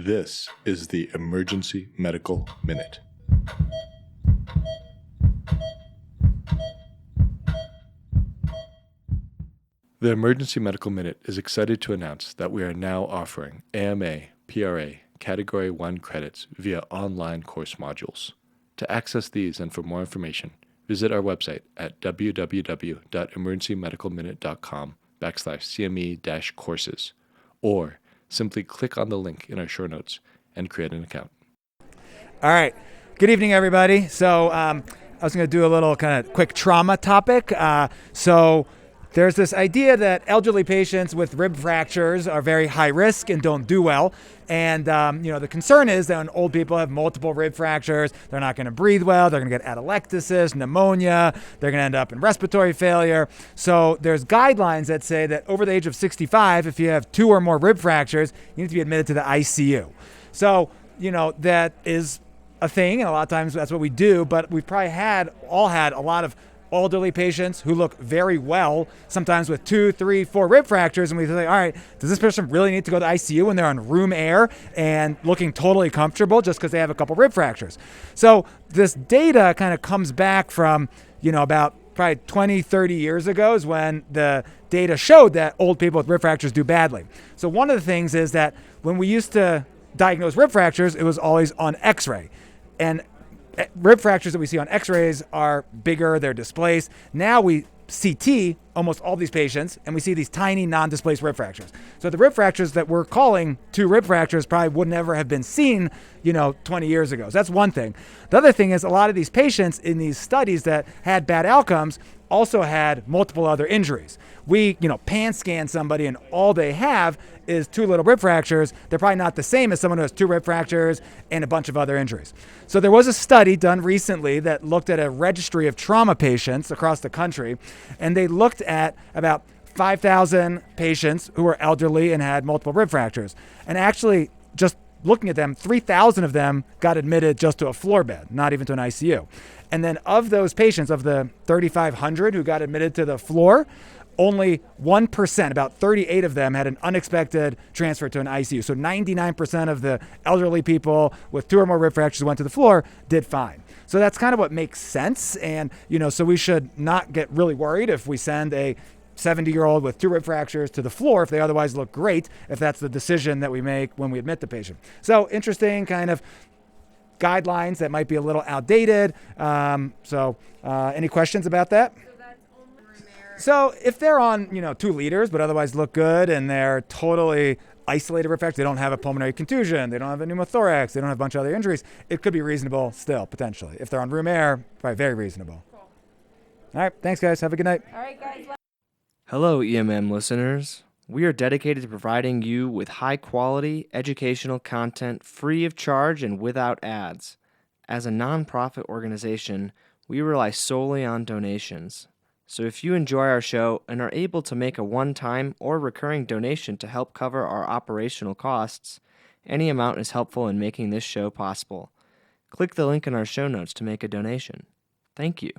This is the Emergency Medical Minute. The Emergency Medical Minute is excited to announce that we are now offering AMA, PRA, Category 1 credits via online course modules. To access these and for more information, visit our website at www.emergencymedicalminute.com/CME-courses, or simply click on the link in our show notes and create an account. All right. Good evening, everybody. So I was going to do a little kind of quick trauma topic. So there's this idea that elderly patients with rib fractures are very high risk and don't do well. And, the concern is that when old people have multiple rib fractures, they're not going to breathe well. They're going to get atelectasis, pneumonia. They're going to end up in respiratory failure. So there's guidelines that say that over the age of 65, if you have 2 or more rib fractures, you need to be admitted to the ICU. So, that is a thing, and a lot of times that's what we do, but we've probably all had a lot of elderly patients who look very well, sometimes with 2, 3, 4 rib fractures, and we say, all right, does this person really need to go to the ICU when they're on room air and looking totally comfortable just because they have a couple rib fractures? So this data kind of comes back from, about probably 20, 30 years ago is when the data showed that old people with rib fractures do badly. So one of the things is that when we used to diagnose rib fractures, it was always on x-ray. And rib fractures that we see on x-rays are bigger, they're displaced. Now we CT almost all these patients, and we see these tiny non-displaced rib fractures. So the rib fractures that we're calling 2 rib fractures probably would never have been seen, 20 years ago. So that's one thing. The other thing is a lot of these patients in these studies that had bad outcomes also had multiple other injuries. We, pan scan somebody and all they have is 2 little rib fractures. They're probably not the same as someone who has 2 rib fractures and a bunch of other injuries. So there was a study done recently that looked at a registry of trauma patients across the country, and they looked at about 5,000 patients who were elderly and had multiple rib fractures. And actually, just looking at them, 3,000 of them got admitted just to a floor bed, not even to an ICU. And then of those patients, of the 3,500 who got admitted to the floor, only 1%, about 38 of them, had an unexpected transfer to an ICU. So 99% of the elderly people with 2 or more rib fractures who went to the floor did fine. So that's kind of what makes sense. And, so we should not get really worried if we send a 70-year-old with 2 rib fractures to the floor if they otherwise look great, if that's the decision that we make when we admit the patient. So interesting kind of guidelines that might be a little outdated. Any questions about that? So if they're on, 2 liters, but otherwise look good, and they're totally isolated rib fractures, they don't have a pulmonary contusion, they don't have a pneumothorax, they don't have a bunch of other injuries, it could be reasonable still, potentially. If they're on room air, probably very reasonable. Cool. All right, thanks, guys. Have a good night. All right, guys. Hello, EMM listeners. We are dedicated to providing you with high-quality educational content free of charge and without ads. As a nonprofit organization, we rely solely on donations. So if you enjoy our show and are able to make a one-time or recurring donation to help cover our operational costs, any amount is helpful in making this show possible. Click the link in our show notes to make a donation. Thank you.